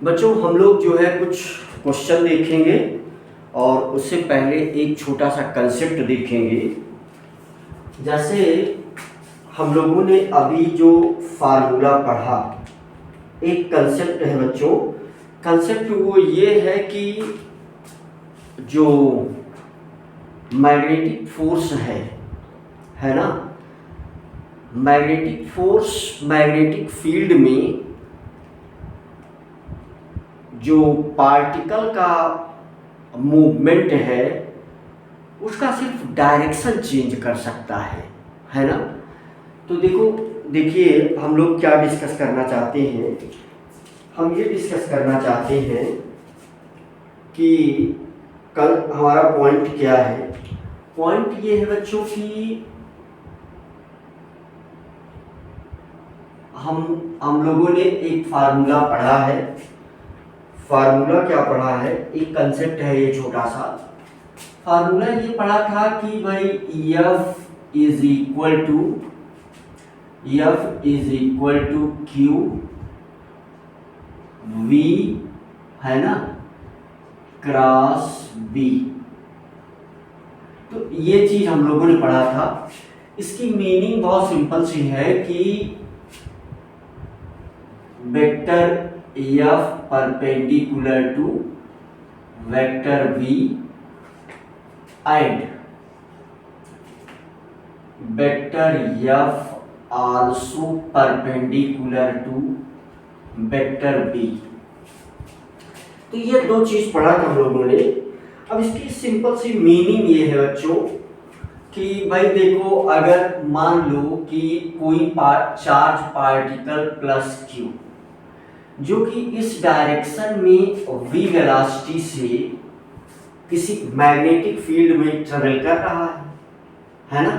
बच्चों हम लोग जो है कुछ क्वेश्चन देखेंगे और उससे पहले एक छोटा सा कंसेप्ट देखेंगे। जैसे हम लोगों ने अभी जो फार्मूला पढ़ा, एक कंसेप्ट है बच्चों। कंसेप्ट वो ये है कि जो मैग्नेटिक फोर्स है ना, मैग्नेटिक फोर्स मैग्नेटिक फील्ड में जो पार्टिकल का मूवमेंट है उसका सिर्फ डायरेक्शन चेंज कर सकता है ना। तो देखिए हम लोग क्या डिस्कस करना चाहते हैं। हम ये डिस्कस करना चाहते हैं कि कल हमारा पॉइंट क्या है। पॉइंट ये है बच्चों कि हम लोगों ने एक फार्मूला पढ़ा है। फार्मूला क्या पढ़ा है, एक कंसेप्ट है ये छोटा सा। फार्मूला ये पढ़ा था कि भाई F is equal to Q V है ना क्रॉस B। तो ये चीज हम लोगों ने पढ़ा था। इसकी मीनिंग बहुत सिंपल सी है कि vector F perpendicular to vector V and vector F also perpendicular to vector B। तो ये दो चीज पढ़ा था हम लोगों ने। अब इसकी सिंपल सी मीनिंग ये है बच्चों कि भाई देखो, अगर मान लो कि कोई चार्ज पार्टिकल प्लस Q जो कि इस डायरेक्शन में v वेलोसिटी से किसी मैग्नेटिक फील्ड में ट्रेवल कर रहा है ना,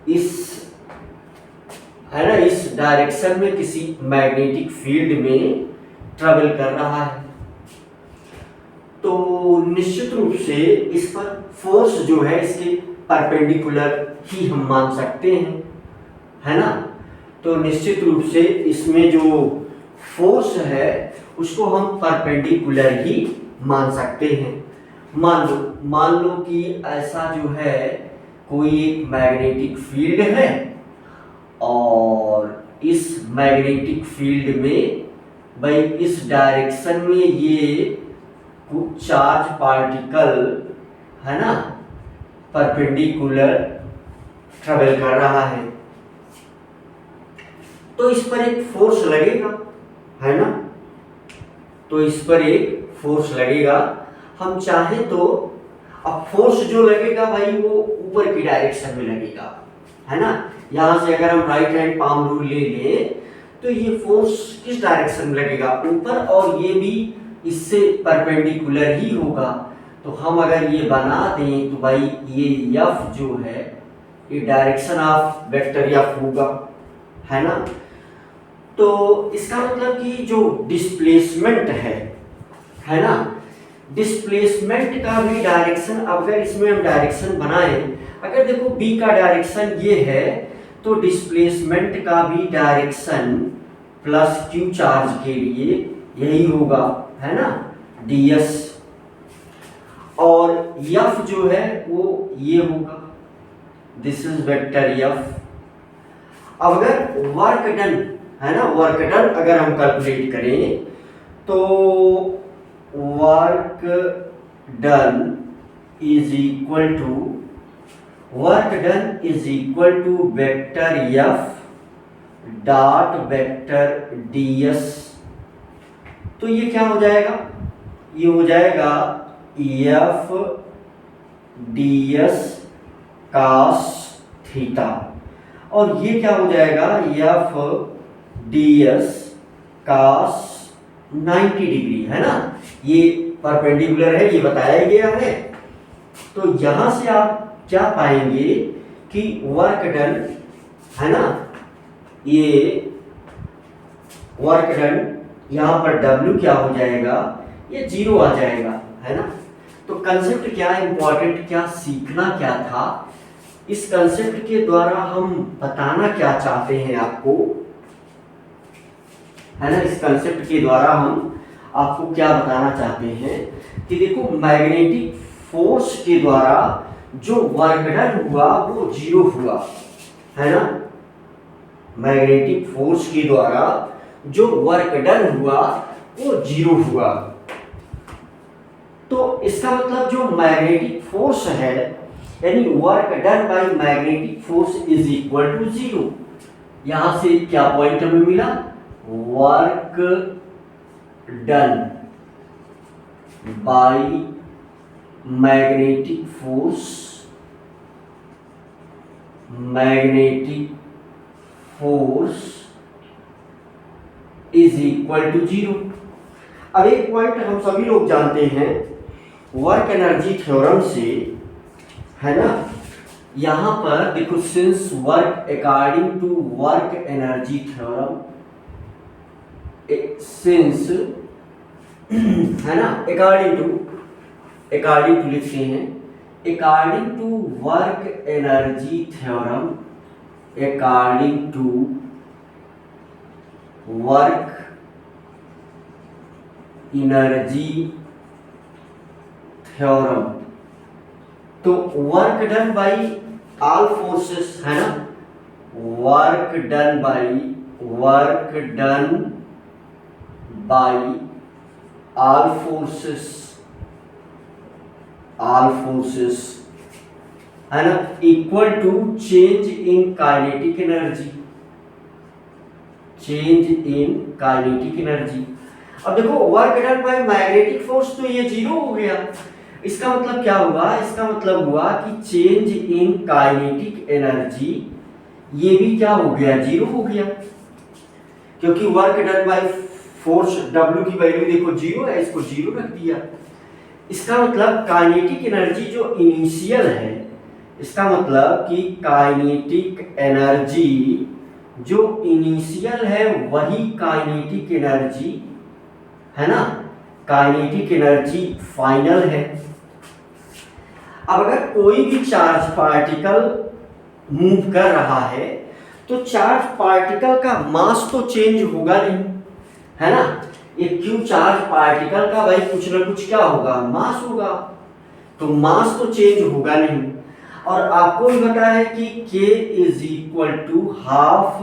इस डायरेक्शन में किसी मैग्नेटिक फील्ड में ट्रेवल कर रहा है, तो निश्चित रूप से इस पर फोर्स जो है इसके परपेंडिकुलर ही हम मान सकते हैं, है ना। तो निश्चित रूप से इसमें जो फोर्स है उसको हम परपेंडिकुलर ही मान सकते हैं। मान लो कि ऐसा जो है कोई एक मैग्नेटिक फील्ड है और इस मैग्नेटिक फील्ड में भाई इस डायरेक्शन में ये कुछ चार्ज पार्टिकल है ना परपेंडिकुलर ट्रेवल कर रहा है, तो इस पर एक फोर्स लगेगा, है ना। तो इस पर एक फोर्स लगेगा। हम चाहे तो अब फोर्स जो लगेगा भाई वो ऊपर की डायरेक्शन में लगेगा, है ना। यहां से अगर हम राइट हैंड पाम रूल ले लें तो ये फोर्स किस डायरेक्शन में लगेगा, ऊपर, और ये भी इससे परपेंडिकुलर ही होगा। तो हम अगर ये बना दें तो भाई ये F जो है ये डायरेक्शन ऑफ वेक्टर F होगा, है ना। तो इसका मतलब कि जो डिस्प्लेसमेंट है ना, डिस्प्लेसमेंट का भी डायरेक्शन, अगर इसमें हम डायरेक्शन बनाएं, अगर देखो B का डायरेक्शन ये है तो डिस्प्लेसमेंट का भी डायरेक्शन प्लस Q चार्ज के लिए यही होगा, है ना, ds। और F जो है वो ये होगा, दिस इज वेक्टर F। अब अगर वर्क डन है ना, वर्क डन अगर हम कैलकुलेट करें तो work done is equal to vector F dot vector ds। तो ये क्या हो जाएगा, ये हो जाएगा F ds cos थीटा, और ये क्या हो जाएगा F ds cos 90 डिग्री, है ना। ये परपेंडिकुलर है, ये बताया गया है। तो यहां से आप क्या पाएंगे कि वर्क डन, है ना, ये वर्क डन यहां पर W क्या हो जाएगा, ये 0 आ जाएगा, है ना। तो कंसेप्ट क्या इंपॉर्टेंट, क्या सीखना क्या था, इस कंसेप्ट के द्वारा हम बताना क्या चाहते हैं आपको है ना। इस कंसेप्ट के द्वारा हम आपको क्या बताना चाहते हैं कि देखो मैग्नेटिक फोर्स के द्वारा जो वर्क डन हुआ वो जीरो हुआ, है ना। मैग्नेटिक फोर्स के द्वारा जो वर्क डन हुआ वो जीरो हुआ। तो इसका मतलब जो मैग्नेटिक फोर्स है यानी work done by magnetic force is equal to zero. यहां से क्या पॉइंट हमें मिला, work done by magnetic force is equal to zero. अब एक पॉइंट हम सभी लोग जानते हैं वर्क एनर्जी थ्योरम से, है ना। यहां पर देखो since work according to work energy theorem, since है ना, अकॉर्डिंग टू लिखते हैं, according to work energy theorem, according to work energy theorem, तो work done by all forces, है ना, work done by all forces, है ना, equal to change in kinetic energy. अब देखो work done by magnetic force तो ये zero हो गया। इसका मतलब क्या हुआ, इसका मतलब हुआ कि चेंज इन काइनेटिक एनर्जी ये भी क्या हो गया, जीरो हो गया, क्योंकि work done by force W की वैल्यू देखो जीरो है, इसको जीरो रख दिया। इसका मतलब काइनेटिक एनर्जी जो इनिशियल है, इसका मतलब कि काइनेटिक एनर्जी जो इनिशियल है वही काइनेटिक एनर्जी, है ना, काइनेटिक एनर्जी फाइनल है। अब अगर कोई भी चार्ज पार्टिकल मूव कर रहा है तो चार्ज पार्टिकल का मास तो चेंज होगा नहीं, है ना। ये क्यू चार्ज पार्टिकल का भाई कुछ ना कुछ क्या होगा, मास होगा, तो मास तो चेंज होगा नहीं। और आपको भी पता है कि K is equal to half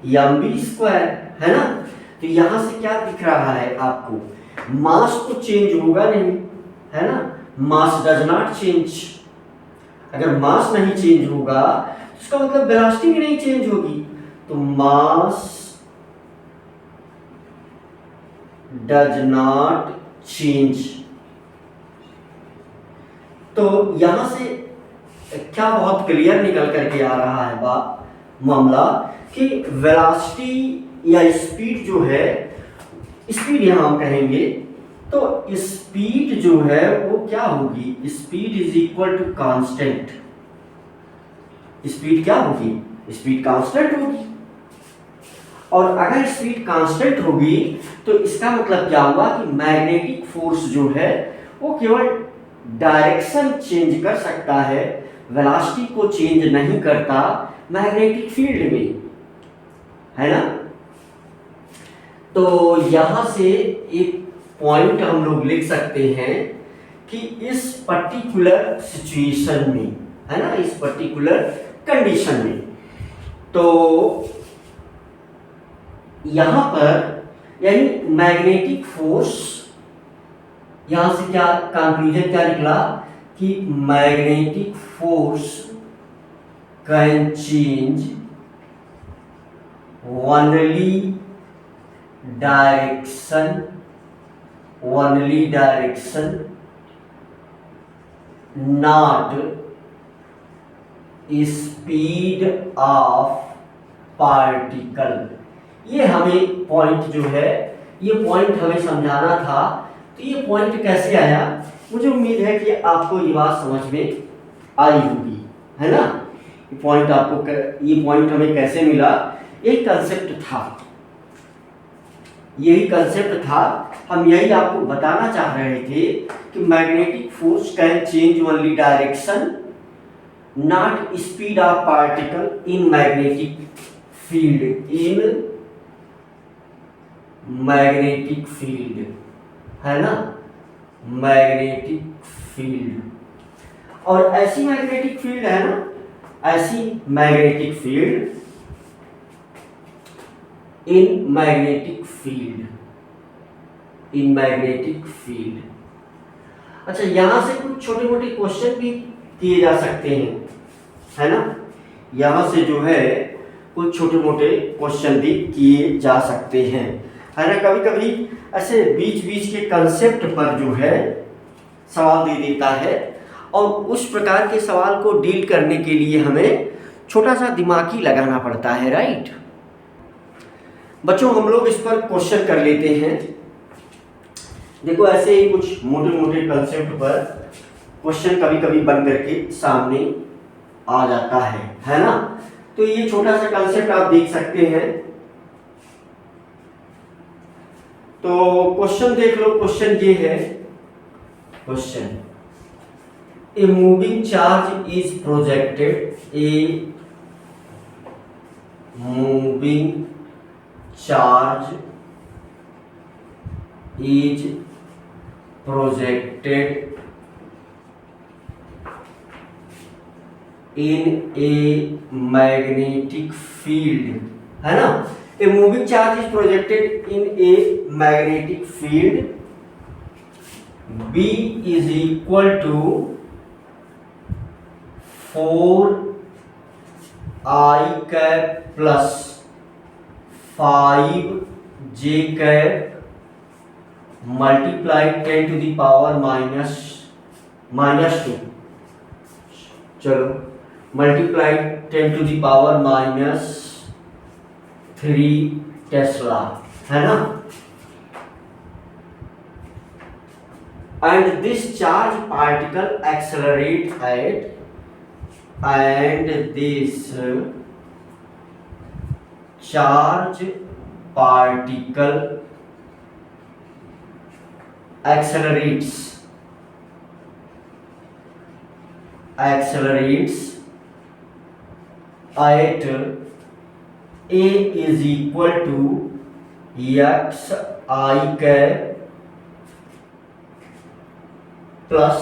mv², है ना। तो यहां से क्या दिख रहा है आपको, मास तो चेंज होगा नहीं, है ना, मास डज नॉट चेंज। अगर मास नहीं चेंज होगा तो इसका मतलब वेलोसिटी भी नहीं चेंज होगी, तो मास डज नॉट चेंज। तो यहां से क्या बहुत क्लियर निकल करके आ रहा है मामला कि वेलोसिटी या स्पीड जो है, स्पीड यहां हम कहेंगे तो स्पीड जो है वो क्या होगी, speed is equal to constant. Speed क्या होगी, स्पीड कांस्टेंट होगी। और अगर स्पीड कांस्टेंट होगी तो इसका मतलब क्या हुआ कि मैग्नेटिक फोर्स जो है वो केवल डायरेक्शन चेंज कर सकता है, वेलोसिटी को चेंज नहीं करता मैग्नेटिक फील्ड में, है ना। तो यहां से एक पॉइंट हम लोग लिख सकते हैं कि इस पर्टिकुलर सिचुएशन में, है ना, इस पर्टिकुलर कंडीशन में, तो यहां पर यानी मैग्नेटिक फोर्स, यहां से क्या कंक्लूजन क्या निकला कि magnetic force can change only direction not speed of particle. ये हमें पॉइंट जो है, ये पॉइंट हमें समझाना था। तो ये पॉइंट कैसे आया, मुझे उम्मीद है कि आपको ये बात समझ में आई होगी, है ना। ये पॉइंट आपको, ये पॉइंट हमें कैसे मिला, यही कंसेप्ट था, यही कंसेप्ट था। हम यही आपको बताना चाह रहे थे कि magnetic force can change only direction not speed of particle in magnetic field, in magnetic field, है ना, मैग्नेटिक फील्ड। और ऐसी मैग्नेटिक फील्ड है ना, ऐसी magnetic field, in magnetic field, in magnetic field. अच्छा, यहां से कुछ छोटे मोटे क्वेश्चन भी किए जा सकते हैं, है ना, यहां से जो है कुछ छोटे मोटे क्वेश्चन भी किए जा सकते हैं, है ना। कभी कभी ऐसे बीच बीच के कंसेप्ट पर जो है सवाल दे देता है, और उस प्रकार के सवाल को डील करने के लिए हमें छोटा सा दिमाग ही लगाना पड़ता है, राइट। बच्चों, हम लोग इस पर क्वेश्चन कर लेते हैं। देखो, ऐसे ही कुछ मोटे मोटे कंसेप्ट पर क्वेश्चन कभी कभी बन करके सामने आ जाता है ना। तो ये छोटा सा कंसेप्ट आप देख सकते हैं। तो क्वेश्चन देख लो, क्वेश्चन ये है, question, a moving charge is projected, a moving charge is projected in a magnetic field, है ना। A moving charge is projected in a magnetic field, B is equal to 4I cap plus 5J cap multiplied 10 to the power minus 2, चलो, multiplied 10 to the power -3 tesla, है ना। And this charge particle accelerate at, and this charge particle accelerates at a is equal to x I cap plus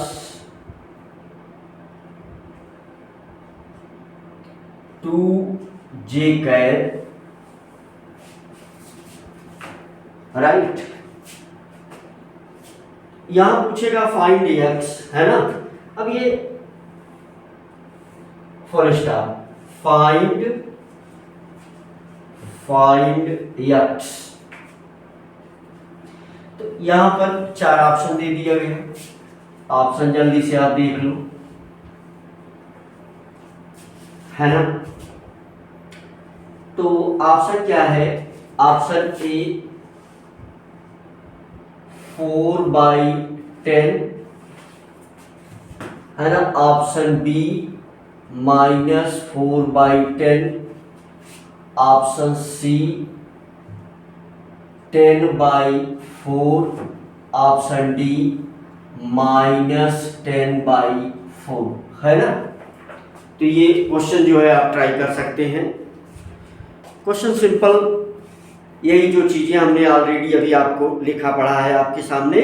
2J cap, right. यहां पूछेगा find x, है ना। अब ये full stop, find x, तो यहां पर 4 ऑप्शन दे दिया गया। ऑप्शन जल्दी से आप देख लो, है ना। तो ऑप्शन क्या है, ऑप्शन ए 4/10, है ना। Option B -4/10, option C 10/4, option D -10/4, है ना। तो ये क्वेश्चन जो है आप ट्राई कर सकते हैं। क्वेश्चन सिंपल, यही जो चीजें हमने ऑलरेडी अभी आपको लिखा पढ़ा है आपके सामने,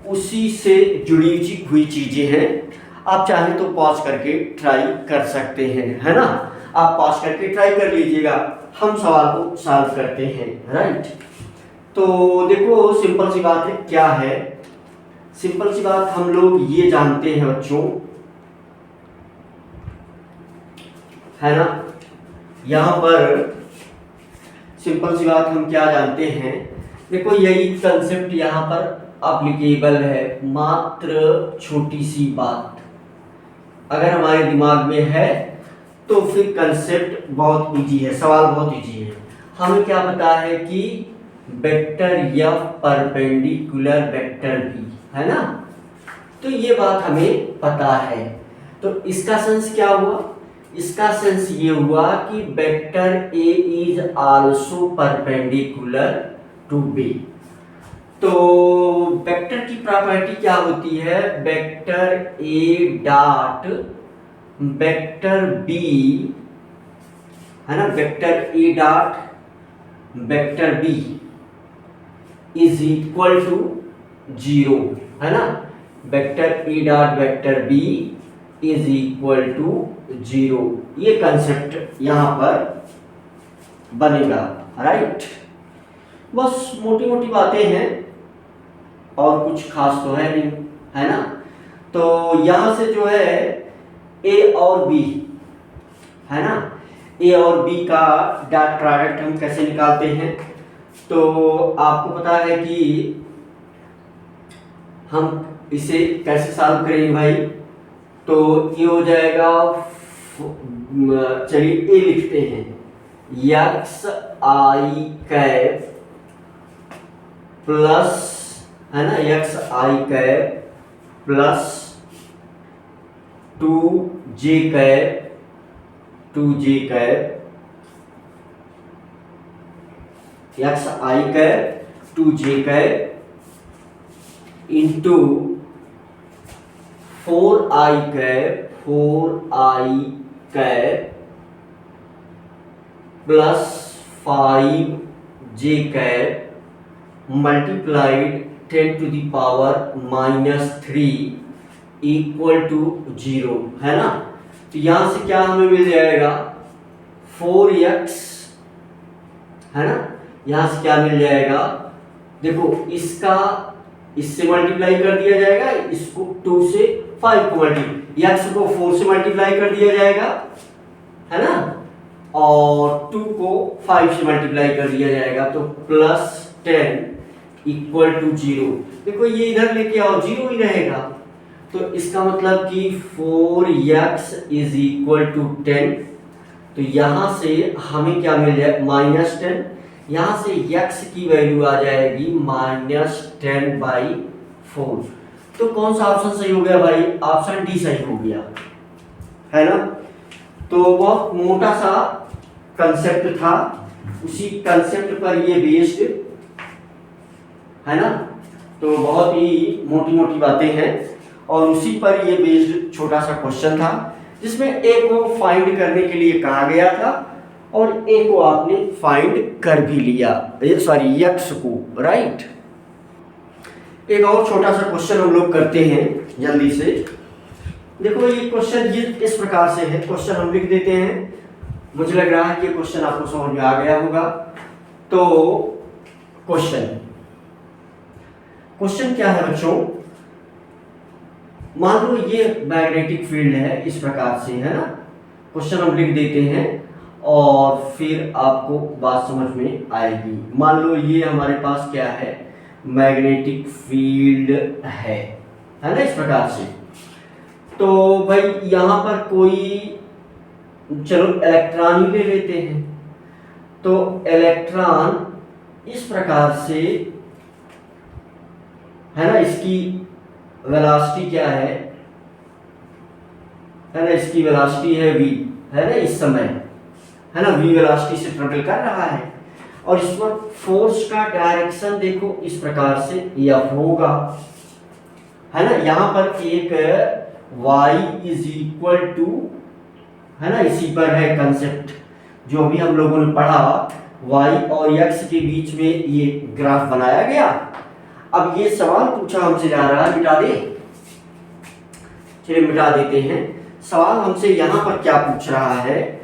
उसी से जुड़ी हुई चीजें हैं। आप चाहे तो पॉज करके ट्राई कर सकते हैं, है ना। आप पॉज करके ट्राई कर लीजिएगा, हम सवाल को सॉल्व करते हैं, राइट। तो देखो, सिंपल सी बात है, क्या है सिंपल सी बात, हम लोग ये जानते हैं बच्चों, है ना। यहां पर सिंपल सी बात हम क्या जानते हैं, देखो यही कंसेप्ट यहाँ पर एप्लीकेबल है। मात्र छोटी सी बात अगर हमारे दिमाग में है तो फिर कंसेप्ट बहुत इजी है, सवाल बहुत इजी है। हमें क्या पता है कि vector F perpendicular vector B, है ना। तो ये बात हमें पता है। तो इसका सेंस क्या हुआ, इसका सेंस ये हुआ कि vector A is also perpendicular to B. तो वेक्टर की प्रॉपर्टी क्या होती है, vector A dot vector B, है ना, vector A dot vector B is equal to 0, है ना। Vector A dot vector B is equal to 0, ये कंसेप्ट यहां पर बनेगा, राइट। बस मोटी मोटी बातें हैं और कुछ खास तो है नहीं, है ना। तो यहां से जो है ए और बी, है ना, ए और बी का डॉट प्रोडक्ट हम कैसे निकालते हैं। तो आपको पता है कि हम इसे कैसे सॉल्व करेंगे भाई। तो ये हो जाएगा, चलिए ए लिखते हैं, एक्स आई कैप प्लस, है ना, X I cap plus 2j cap, 2j cap, X I cap 2j cap into 4i cap, 4i cap plus 5j cap multiplied 10 to the power -3 equal to 0, है ना। तो यहां से क्या हमें मिल जाएगा, 4x, है ना। यहां से क्या मिल जाएगा, देखो इसका इससे मल्टीप्लाई कर दिया जाएगा, इसको 2 से 5 को x को 4 से मल्टीप्लाई कर दिया जाएगा, है ना, और 2 को 5 से मल्टीप्लाई कर दिया जाएगा, तो +10 इक्वल टू 0। देखो ये इधर लेके आओ, 0 ही रहेगा। तो इसका मतलब कि 4x इज इक्वल टू 10। तो यहां से हमें क्या मिल जाए, -10। यहां से x की वैल्यू आ जाएगी -10/4। तो कौन सा ऑप्शन सही हो गया भाई, ऑप्शन डी सही हो गया, है ना। तो बहुत मोटा सा कंसेप्ट था, उसी कंसेप्ट पर ये बेस्ड, है ना। तो बहुत ही मोटी मोटी बातें हैं और उसी पर ये बेस्ड छोटा सा क्वेश्चन था, जिसमें ए को फाइंड करने के लिए कहा गया था और ए को आपने फाइंड कर भी लिया, सॉरी एक्स को, राइट। एक और छोटा सा क्वेश्चन हम लोग करते हैं जल्दी से। देखो ये क्वेश्चन ये इस प्रकार से है, क्वेश्चन हम लिख देते हैं। मुझे लग रहा है कि क्वेश्चन आपको समझ में आ गया होगा। तो क्वेश्चन क्या है बच्चों, मान लो ये मैग्नेटिक फील्ड है इस प्रकार से, है ना। क्वेश्चन हम लिख देते हैं और फिर आपको बात समझ में आएगी। मान लो ये हमारे पास क्या है, मैग्नेटिक फील्ड है ना, इस प्रकार से। तो भाई यहां पर कोई, चलो इलेक्ट्रॉन ही ले लेते हैं। तो इलेक्ट्रॉन इस प्रकार से, है ना, इसकी वेलोसिटी क्या है ना, इसकी वेलोसिटी है v, है ना, इस समय, है ना, v वेलोसिटी से ट्रेवल कर रहा है। और इस पर फोर्स का डायरेक्शन देखो इस प्रकार से F होगा, है ना। यहां पर एक y इज इक्वल टू, है ना, इसी पर है कंसेप्ट जो भी हम लोगों ने पढ़ा, y और x के बीच में ये ग्राफ बनाया गया। अब ये सवाल पूछा हमसे जा रहा है, मिटा दे, चलिए मिटा देते हैं। सवाल हमसे यहां पर क्या पूछ रहा है,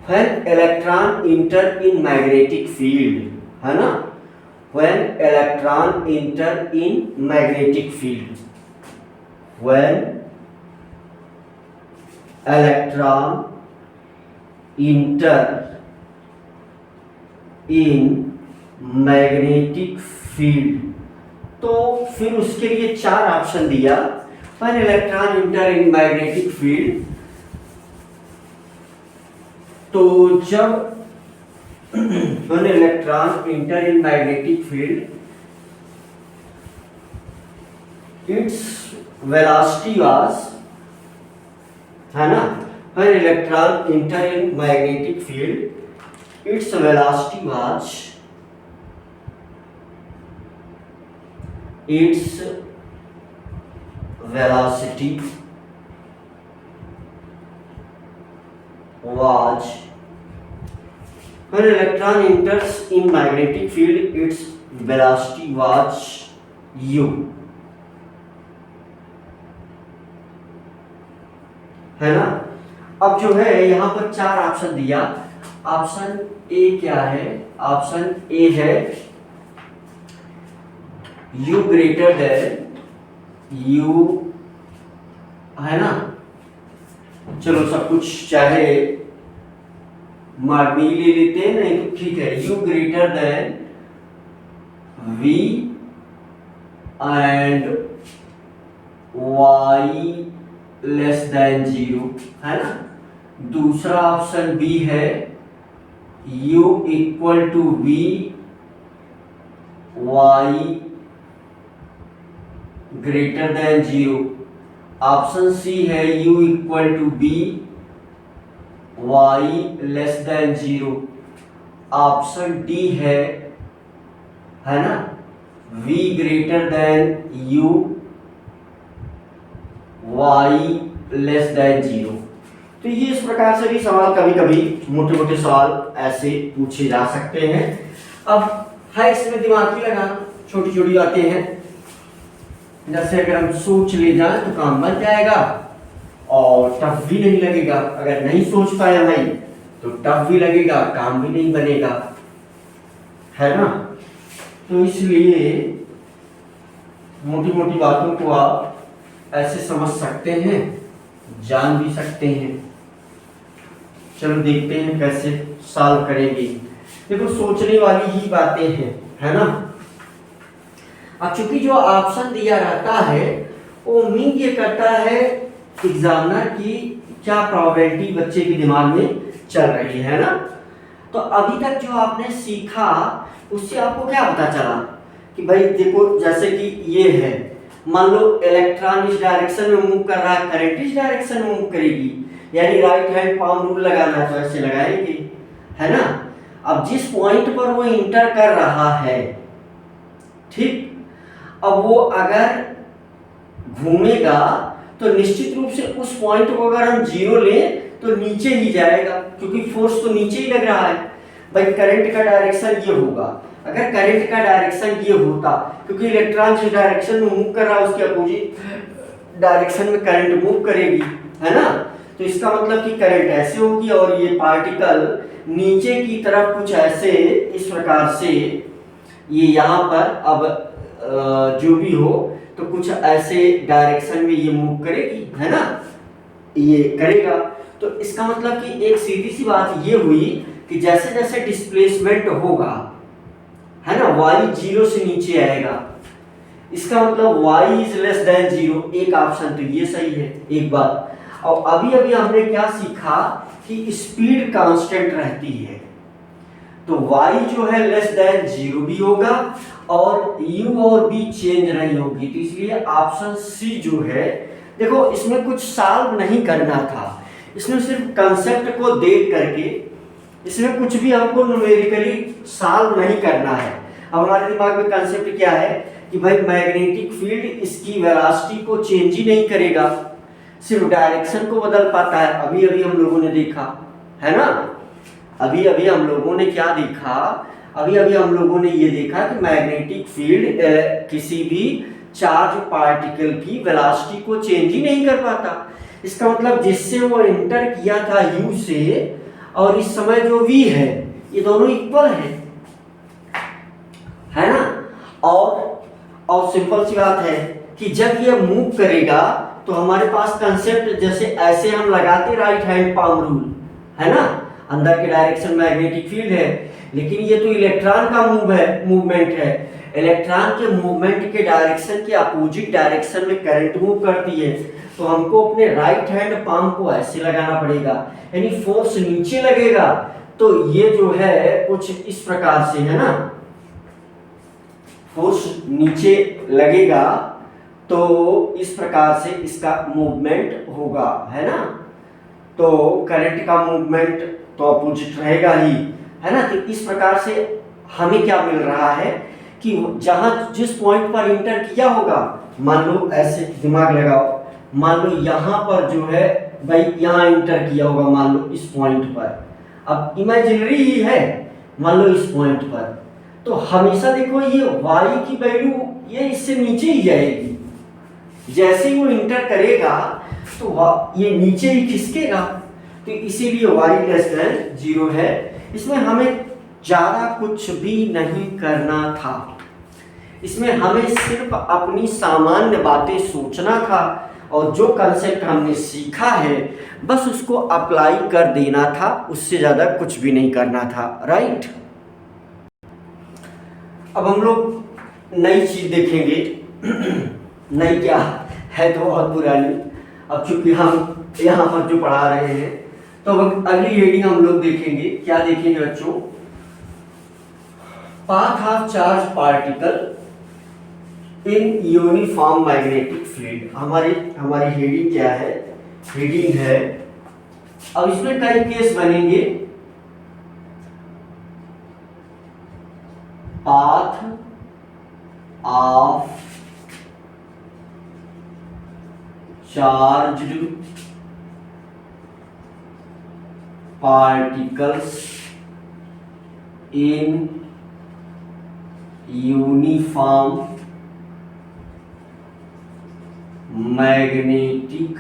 when electron enter in magnetic field, है ना, when electron enter in magnetic field, when electron enter in magnetic field, तो फिर उसके लिए 4 ऑप्शन दिया। when electron enter in magnetic field, तो जब when electron enter in magnetic field, its velocity was, है ना, when electron enter in magnetic field, its velocity was, its velocity was When electron enters in magnetic field, its velocity was u, है ना। अब जो है यहाँ पर चार ऑप्शन दिया। ऑप्शन ए क्या है? ऑप्शन ए है u ग्रेटर देन u, है ना। चलो सब कुछ चाहे मार्मी ले लेते हैं, नहीं तो ठीक है, u greater than v and y less than 0, है ना। दूसरा ऑप्शन बी है u equal to v y greater than 0। Option C है u equal to b y less than 0। Option D है ना, v greater than u y less than 0। तो ये इस प्रकार से भी सवाल कभी कभी मोटे मोटे सवाल ऐसे पूछे जा सकते हैं। अब है इसमें दिमाग भी लगाना, छोटी छोटी बातें हैं, जैसे अगर हम सोच ले जाएं तो काम बन जाएगा और टफ भी नहीं लगेगा। अगर नहीं सोच पाए भाई तो टफ भी लगेगा, काम भी नहीं बनेगा, है ना। तो इसलिए मोटी मोटी बातों को आप ऐसे समझ सकते हैं, जान भी सकते हैं। चलो देखते हैं कैसे सॉल्व करेंगे। देखो सोचने वाली ही बातें हैं, है ना। अब चूंकि जो ऑप्शन दिया रहता है वो मीन ये करता है एग्जामिनर की क्या प्रोबेबिलिटी बच्चे के दिमाग में चल रही है ना। तो अभी तक जो आपने सीखा उससे आपको क्या पता चला कि भाई देखो, जैसे कि ये है, मान लो इलेक्ट्रॉन इस डायरेक्शन में मूव कर रहा है, करंट इस डायरेक्शन में मूव करेगी, यानी राइट हैंड पाम रूल लगाना है तो ऐसे लगाएंगे, है ना। अब जिस पॉइंट पर वो इंटर कर रहा है, ठीक, अब वो अगर घूमेगा तो निश्चित रूप से उस पॉइंट को अगर हम जीरो लें तो नीचे ही जाएगा, क्योंकि फोर्स तो नीचे ही लग रहा है। भाई करंट का डायरेक्शन ये होगा, अगर करंट का डायरेक्शन ये होता, क्योंकि इलेक्ट्रॉन जिस डायरेक्शन में मूव कर रहा है उसके अपोजिट डायरेक्शन में करंट मूव करेगी, है ना। तो इसका मतलब कि करंट ऐसे होगी और ये पार्टिकल नीचे की तरफ कुछ ऐसे इस प्रकार से ये यहाँ पर अब जो भी हो तो कुछ ऐसे डायरेक्शन में ये मूव करेगी, है ना, ये करेगा। तो इसका मतलब कि एक सीधी सी बात ये हुई कि जैसे जैसे डिस्प्लेसमेंट होगा, है ना, y जीरो से नीचे आएगा, इसका मतलब y इज लेस देन 0। एक ऑप्शन तो ये सही है, एक बात। और अभी अभी हमने क्या सीखा कि स्पीड कांस्टेंट रहती है, तो y जो है लेस देन 0 भी होगा और u और b चेंज नहीं होगी। तो इसलिए ऑप्शन सी जो है, देखो इसमें कुछ सॉल्व नहीं करना था, इसमें सिर्फ कंसेप्ट को देख करके, इसमें कुछ भी हमको न्यूमेरिकली सॉल्व नहीं करना है। अब हमारे दिमाग में कंसेप्ट क्या है कि भाई मैग्नेटिक फील्ड इसकी वेलोसिटी को चेंज ही नहीं करेगा, सिर्फ डायरेक्शन को बदल पाता है। अभी अभी हम लोगों ने देखा, है ना, अभी अभी हम लोगों ने क्या देखा, अभी अभी हम लोगों ने ये देखा कि मैग्नेटिक फील्ड किसी भी चार्ज पार्टिकल की वेलोसिटी को चेंज ही नहीं कर पाता। इसका मतलब जिससे वो एंटर किया था u से और इस समय जो v है ये दोनों इक्वल है ना। और सिंपल सी बात है कि जब ये मूव करेगा तो हमारे पास कंसेप्ट जैसे ऐसे हम लगाते राइट हैंड पाम रूल, है ना, अंदर के डायरेक्शन मैग्नेटिक फील्ड है, लेकिन ये तो इलेक्ट्रॉन का मूवमेंट है। इलेक्ट्रॉन के मूवमेंट के डायरेक्शन के अपोजिट डायरेक्शन में करंट मूव करती है, तो हमको अपने राइट हैंड पाम को ऐसे लगाना पड़ेगा, यानी फोर्स नीचे लगेगा। तो ये जो है कुछ इस प्रकार से, है ना, फोर्स नीचे लगेगा तो इस प्रकार से इसका मूवमेंट होगा, है ना। तो करंट का मूवमेंट तो अपोजिट रहेगा ही, है ना। तो इस प्रकार से हमें क्या मिल रहा है कि जहां जिस पॉइंट पर इंटर किया होगा, मान लो ऐसे दिमाग लगाओ, मान लो यहाँ पर जो है भाई यहाँ इंटर किया होगा, मान लो इस पॉइंट पर, अब इमेजिनरी ही है, मान लो इस पॉइंट पर, तो हमेशा देखो ये y की वैल्यू ये इससे नीचे ही जाएगी। जैसे ही वो इंटर करेगा तो ये नीचे ही खिसकेगा, तो इसीलिए y लेस देन 0 है। इसमें हमें ज़्यादा कुछ भी नहीं करना था, इसमें हमें सिर्फ अपनी सामान्य बातें सोचना था और जो कंसेप्ट हमने सीखा है बस उसको अप्लाई कर देना था, उससे ज़्यादा कुछ भी नहीं करना था, राइट। अब हम लोग नई चीज़ देखेंगे। नई क्या है तो बहुत पुरानी, अब चूंकि हम यहाँ पर जो पढ़ा रहे हैं तो अब अगली हेडिंग हम लोग देखेंगे। क्या देखेंगे बच्चों? Path of charge particle in uniform magnetic field. हमारी हेडिंग क्या है? हेडिंग है, अब इसमें कई केस बनेंगे। Path of charged particles in uniform magnetic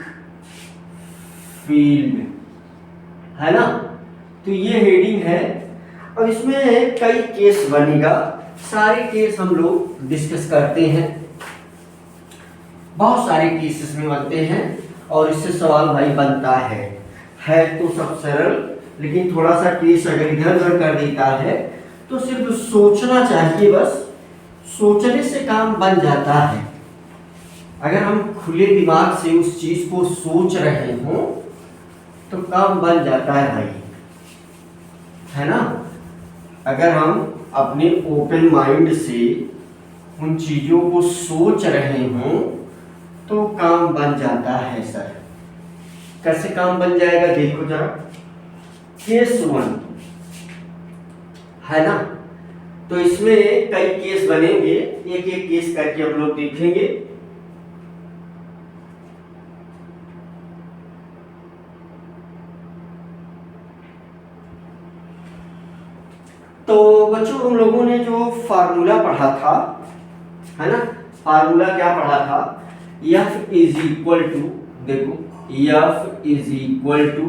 field, है ना। तो ये हेडिंग है। अब इसमें कई केस बनेगा, सारे केस हम लोग डिस्कस करते हैं। बहुत सारे केस इसमें बनते हैं और इससे सवाल भाई बनता है तो सब सरल, लेकिन थोड़ा सा केस अगर इधर उधर कर देता है तो सिर्फ सोचना चाहिए, बस सोचने से काम बन जाता है। अगर हम खुले दिमाग से उस चीज को सोच रहे हो तो काम बन जाता है भाई, है ना। अगर हम अपने ओपन माइंड से उन चीजों को सोच रहे हो तो काम बन जाता है सर। कैसे काम बन जाएगा देखो जरा। केस 1 है ना, तो इसमें कई केस बनेंगे, एक एक केस करके हम लोग देखेंगे। तो बच्चों हम लोगों ने जो फार्मूला पढ़ा था, है ना, फार्मूला क्या पढ़ा था? F इज इक्वल टू, देखो F is equal to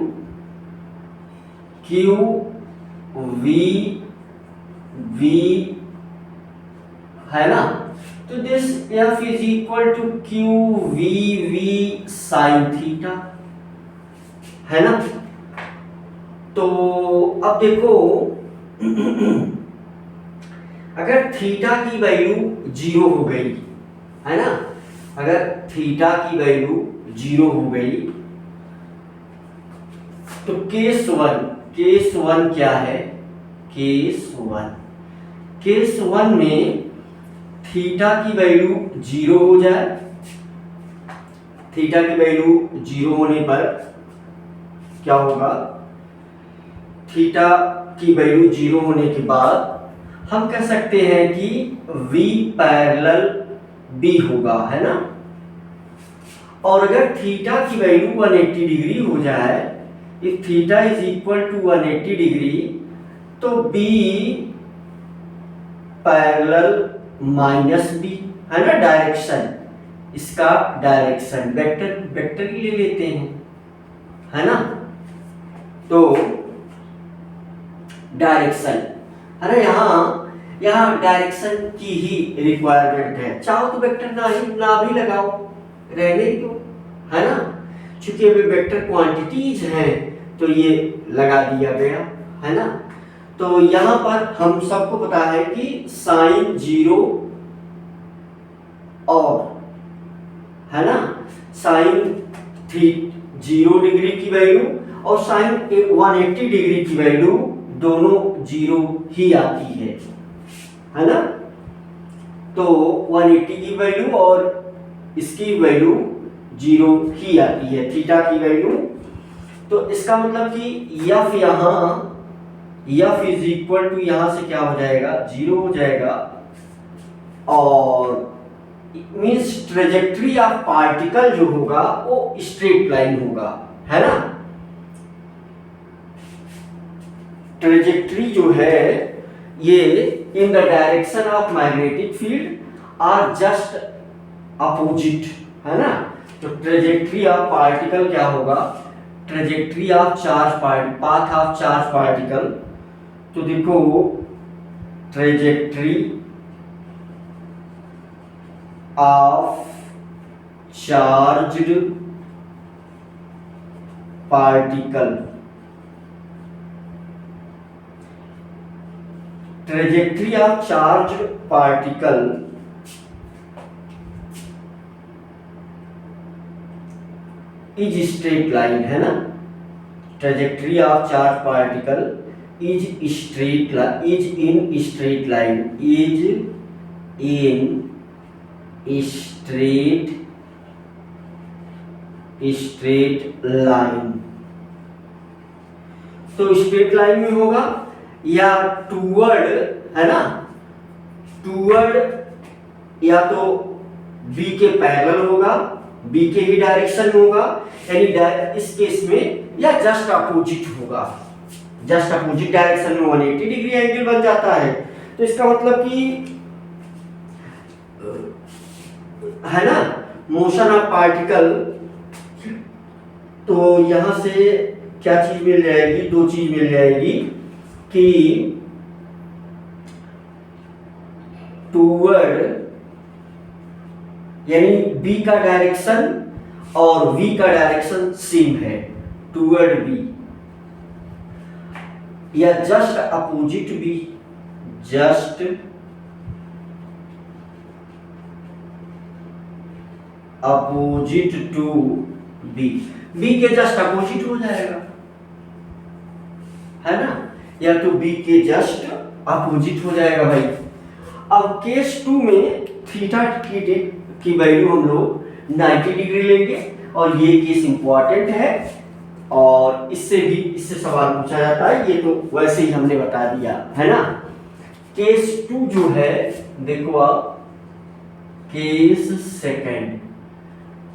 Q V, है ना। तो this F is equal to Q V sine theta, है ना। तो अब देखो अगर थीटा की वैल्यू 0 हो गई, है ना, अगर थीटा की वैल्यू 0 हो गई तो केस 1 क्या है? केस 1 में थीटा की वैल्यू 0 हो जाए, थीटा की वैल्यू 0 होने पर क्या होगा? थीटा की वैल्यू 0 होने के बाद हम कह सकते हैं कि V पैरेलल B होगा, है ना। और अगर थीटा की वैल्यू 180 डिग्री हो जाए, if theta is equal to 180 degree, तो B पैरेलल माइनस B, है ना। डायरेक्शन, इसका डायरेक्शन वेक्टर ही ले लेते हैं, है ना। तो डायरेक्शन, अरे यहाँ डायरेक्शन की ही रिक्वायरमेंट है। चाहो तो वेक्टर ना भी लगाओ, रहने दो, है ना। चूंकि अभी वेक्टर क्वांटिटीज हैं तो ये लगा दिया गया, है ना। तो यहाँ पर हम सबको पता है कि साइन 0 और, है ना, साइन 0 डिग्री की वैल्यू और साइन 180 डिग्री की वैल्यू दोनों 0 ही आती है ना। तो 180 की वैल्यू और इसकी वैल्यू 0 ही आती है, थीटा की वैल्यू। तो इसका मतलब कि F यहाँ F इज इक्वल टू यहाँ से क्या हो जाएगा? 0 हो जाएगा। और मीन्स ट्रेजेक्ट्री ऑफ पार्टिकल जो होगा वो स्ट्रेट लाइन होगा, है ना। ट्रेजेक्ट्री जो है ये in the direction of magnetic field are just opposite, है ना। तो ट्रेजेक्ट्री ऑफ पार्टिकल क्या होगा, trajectory of charge particle, path of charge particle. तो देखो trajectory of charged particle, trajectory of charged particle is straight line, है ना। Trajectory of charge particle is straight line, is in straight line, is in straight line. तो straight line में होगा या toward, है ना, टूवर्ड या तो बी के पैरेलल होगा, बी के ही डायरेक्शन में होगा, यानी इस केस में या जस्ट अपोजिट होगा, जस्ट अपोजिट डायरेक्शन में 180 डिग्री एंगल बन जाता है। तो इसका मतलब कि, है ना, मोशन ऑफ पार्टिकल। तो यहां से क्या चीज मिल जाएगी, दो चीज मिल जाएगी कि टूवर्ड यानी बी का डायरेक्शन और वी का डायरेक्शन सेम है, टूवर्ड बी, या just opposite B, just opposite to B, B के जस्ट अपोजिट हो जाएगा, है ना, या तो बी के जस्ट अपोजिट हो जाएगा भाई। अब केस 2 में थीटा की वैल्यू हम लोग 90 डिग्री लेंगे और ये केस इंपॉर्टेंट है और इससे सवाल पूछा जाता है, ये तो वैसे ही हमने बता दिया, है ना। केस 2 जो है, देखो आप केस सेकंड,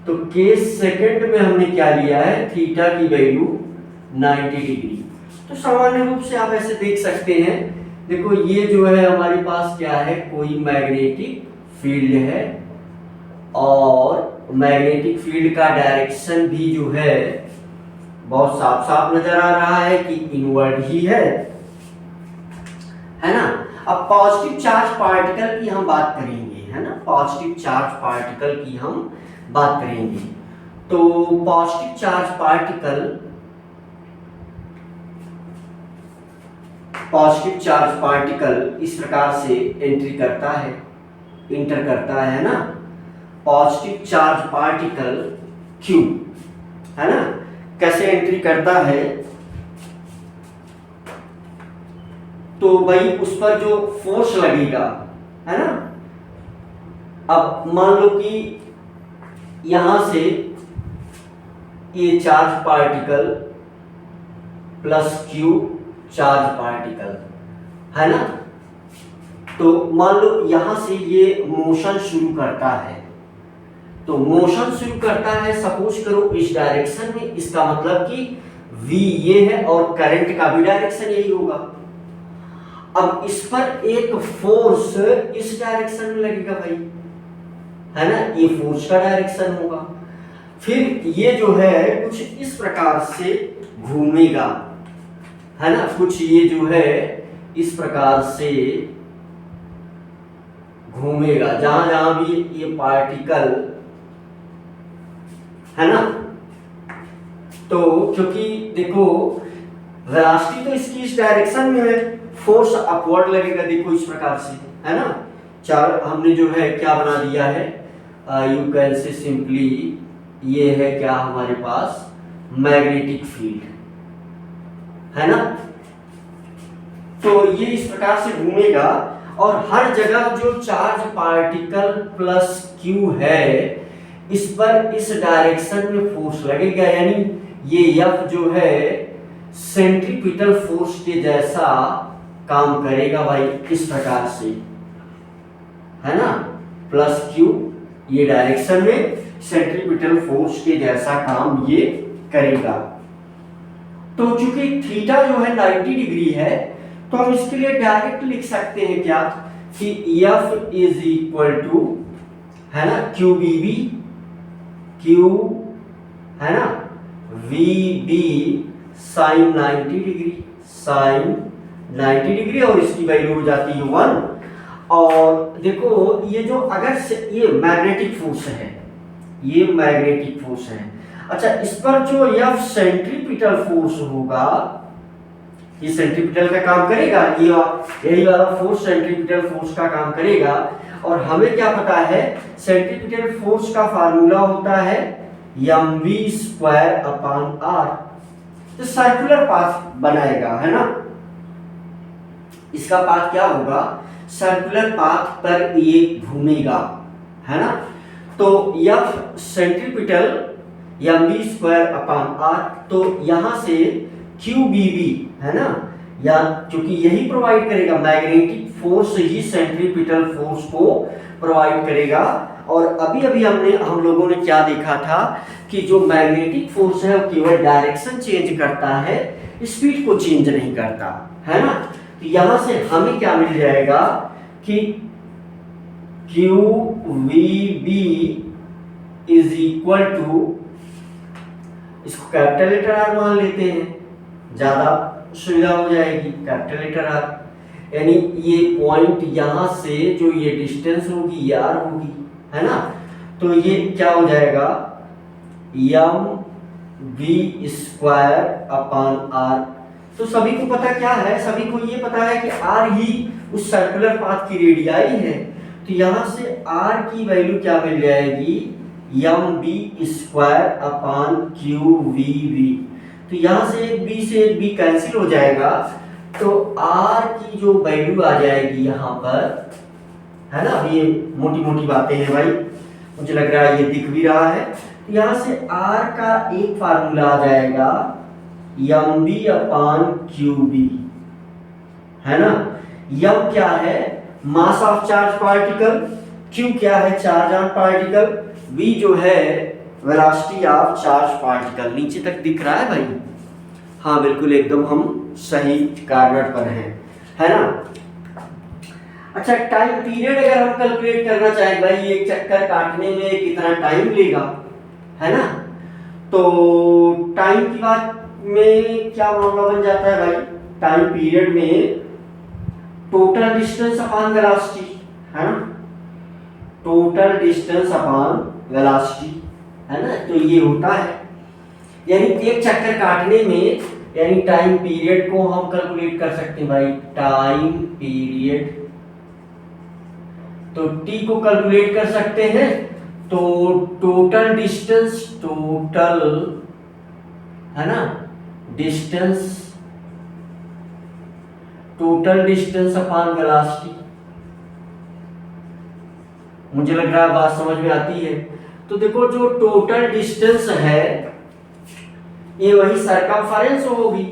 तो केस सेकंड में हमने क्या लिया है, थीटा की वैल्यू 90 डिग्री। तो सामान्य रूप से आप ऐसे देख सकते हैं, देखो ये जो है हमारे पास क्या है, कोई मैग्नेटिक फील्ड है और मैग्नेटिक फील्ड का डायरेक्शन भी जो है बहुत साफ साफ नजर आ रहा है कि इनवर्ड ही है ना। अब पॉजिटिव चार्ज पार्टिकल की हम बात करेंगे, है ना, पॉजिटिव चार्ज पार्टिकल की हम बात करेंगे। तो पॉजिटिव चार्ज पार्टिकल इस प्रकार से इंटर करता है ना, पॉजिटिव चार्ज पार्टिकल Q, है ना, कैसे एंट्री करता है। तो भाई उस पर जो फोर्स लगेगा, है ना, अब मान लो कि यहां से ये charge particle plus Q charge particle, है ना, तो मान लो यहां से ये मोशन शुरू करता है, तो मोशन शुरू करता है सपोज करो इस डायरेक्शन में, इसका मतलब कि V ये है और करंट का भी डायरेक्शन यही होगा। अब इस पर एक फोर्स इस डायरेक्शन में लगेगा भाई, है ना, ये फोर्स का डायरेक्शन होगा, फिर ये जो है कुछ इस प्रकार से घूमेगा, है ना, कुछ ये जो है इस प्रकार से घूमेगा, जहां जहां भी ये पार्टिकल, है ना। तो क्योंकि देखो वेलोसिटी तो इसकी इस डायरेक्शन में है, फोर्स अपवर्ड लगेगा, देखो इस प्रकार से, है ना। चार हमने जो है क्या बना दिया है, यू कैन से सिंपली ये है क्या हमारे पास मैग्नेटिक फील्ड, है ना। तो ये इस प्रकार से घूमेगा और हर जगह जो चार्ज पार्टिकल प्लस Q है इस पर इस डायरेक्शन में फोर्स लगेगा, यानी ये F जो है सेंट्रीपिटल फोर्स के जैसा काम करेगा भाई, इस प्रकार से, है ना, प्लस Q ये डायरेक्शन में सेंट्रीपिटल फोर्स के जैसा काम ये करेगा। तो चूंकि थीटा जो है 90 डिग्री है, तो हम इसके लिए डायरेक्ट लिख सकते हैं क्या कि F इज इक्वल टू, है ना, क्यू बी बी, क्यू, है ना, V B sine 90 degree, sine 90 degree, और इसकी वैल्यू हो जाती है 1। और देखो ये जो अगर ये मैग्नेटिक फोर्स है, ये मैग्नेटिक फोर्स है। अच्छा, इस पर जो यह सेंट्रीपिटल फोर्स होगा, ये सेंट्रीपिटल का काम करेगा, ये यही वाला फोर्स सेंट्रीपिटल फोर्स का काम करेगा। और हमें क्या पता है, सेंट्रीपिटल फोर्स का फार्मूला होता है mv²/r। तो सर्कुलर पाथ बनाएगा, है ना, इसका पाथ क्या होगा, सर्कुलर पाथ पर ये घूमेगा, है ना। तो यह सेंट्रीपिटल mv²/r, तो यहां से QBB, है ना, या क्योंकि यही प्रोवाइड करेगा, मैग्नेटिक फोर्स ही सेंट्रीपिटल फोर्स को प्रोवाइड करेगा। और अभी अभी हम लोगों ने क्या देखा था कि जो मैग्नेटिक फोर्स है वो केवल डायरेक्शन चेंज करता है, स्पीड को चेंज नहीं करता, है ना। तो यहां से हमें क्या मिल जाएगा कि QVB इज इक्वल टू, इसको कैपिटल लेटर आर मान लेते हैं, ज्यादा सुविधा हो जाएगी, कैपिटल लेटर आर, यानी ये पॉइंट यहां से जो ये डिस्टेंस होगी ये आर होगी, है ना। तो ये क्या हो जाएगा, mv²/r। तो सभी को पता क्या है, सभी को ये पता है कि r ही उस सर्कुलर पाथ की रेडियाई है। तो यहां से r की वैल्यू क्या मिल जाएगी, mv²/qvv। तो यहां से b से b कैंसिल हो जाएगा, तो r की जो वैल्यू आ जाएगी यहां पर, है ना। ये मोटी मोटी बातें हैं भाई, मुझे लग रहा है ये दिख भी रहा है। तो यहां से r का एक फार्मूला आ जाएगा mv/qb, है ना। m क्या है, mass of charge particle, q क्या है, चार्ज ऑन पार्टिकल, v जो है वेलोसिटी ऑफ चार्ज पार्टिकल। नीचे तक दिख रहा है भाई, हाँ बिल्कुल एकदम हम सही कार्नर पर हैं, है ना। अच्छा, टाइम पीरियड अगर हम कैलकुलेट करना चाहें भाई, एक चक्कर काटने में कितना टाइम लेगा, है ना। तो टाइम की बात में क्या मामला बन जाता है भाई, टाइम पीरियड में टोटल डिस्टेंस अपॉन वेलोसिटी, है ना, टोटल डिस्टेंस अपॉन वेलोसिटी, है ना। तो ये होता है, यानी एक चक्कर काटने में, यानी टाइम पीरियड को हम कैलकुलेट कर सकते हैं भाई, टाइम पीरियड। तो t को कैलकुलेट कर सकते हैं, तो टोटल डिस्टेंस, टोटल, है ना, distance, total distance upon velocity. मुझे लग रहा है बात समझ में आती है। तो देखो जो टोटल डिस्टेंस है ये वही सरकमफेरेंस होगी,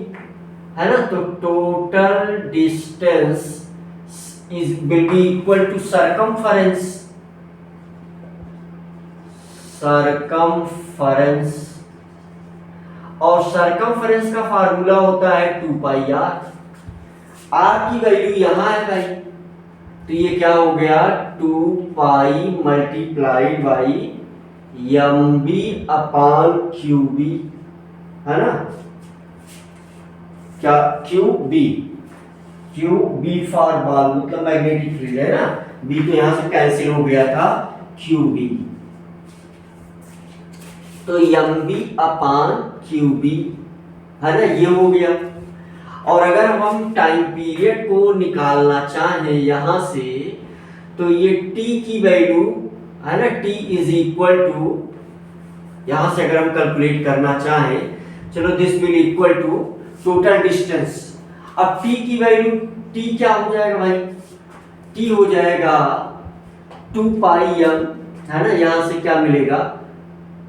है ना। तो total distance will be equal to circumference, और सरकमफेरेंस का फार्मूला होता है 2πr। r की वैल्यू यहां है भाई, तो ये क्या हो गया, 2π मल्टीप्लाइड बाई mv/qb, है ना, क्या QB फॉर बॉल, मतलब मैग्नेटिक फील्ड, है ना। B तो यहां से कैंसिल हो गया था, QB, तो mv/qb, है ना, ये हो गया। और अगर हम टाइम पीरियड को निकालना चाहें यहां से, तो ये t की वैल्यू, है ना, t इज इक्वल टू, यहां से अगर हम कैलकुलेट करना चाहें, चलो this will equal to total distance. अब t की वैल्यू, t क्या हो जाएगा भाई, t हो जाएगा 2πm, है ना, यहां से क्या मिलेगा,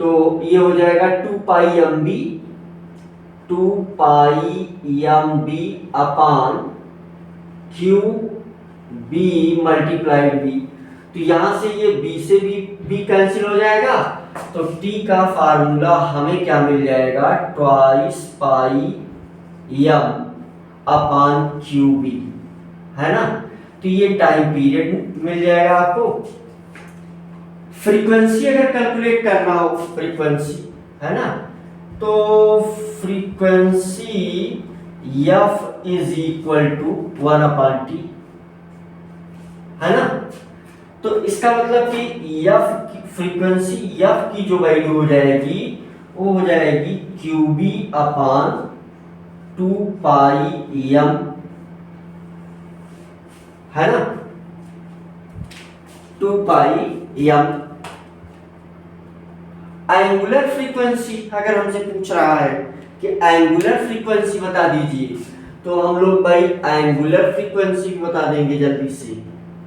तो ये हो जाएगा 2πmb, 2πmb/qb मल्टीप्लाइड b। तो यहां से ये b से b कैंसिल हो जाएगा, तो t का फार्मूला हमें क्या मिल जाएगा, 2π यम अपान क्यू बी, है ना। तो ये टाइम पीरियड मिल जाएगा आपको। फ्रीक्वेंसी अगर कैलकुलेट करना हो, फ्रीक्वेंसी, है ना, तो frequency F is equal to 1/t, है ना। तो इसका मतलब कि एफ की फ्रीक्वेंसी, एफ की जो वैल्यू हो जाएगी वो हो जाएगी Q B upon 2 pi M, है ना, 2 पाई एम। एंगुलर फ्रीक्वेंसी अगर हमसे पूछ रहा है कि एंगुलर फ्रीक्वेंसी बता दीजिए, तो हम लोग भाई एंगुलर फ्रीक्वेंसी बता देंगे जल्दी से,